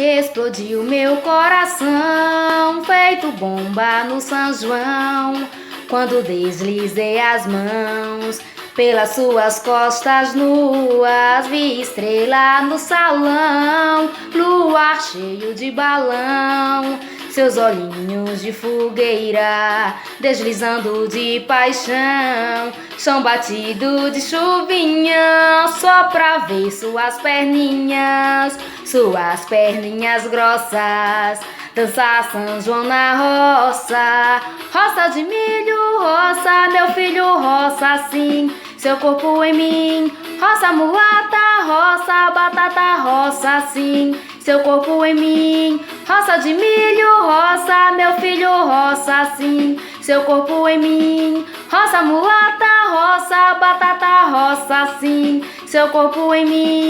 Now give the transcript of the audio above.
Explodiu meu coração, feito bomba no São João, quando deslizei as mãos pelas suas costas nuas. Vi estrela no salão, luar cheio de balão, seus olhinhos de fogueira deslizando de paixão, chão batido de chuvinha, só pra ver suas perninhas grossas, dançar São João na roça. Roça de milho, roça, meu filho, roça sim, seu corpo em mim. Roça mulata, roça, batata, roça sim, seu corpo em mim. Roça de milho, roça, meu filho, roça sim, seu corpo em mim. Roça mulata, roça, batata, roça sim, seu corpo em mim.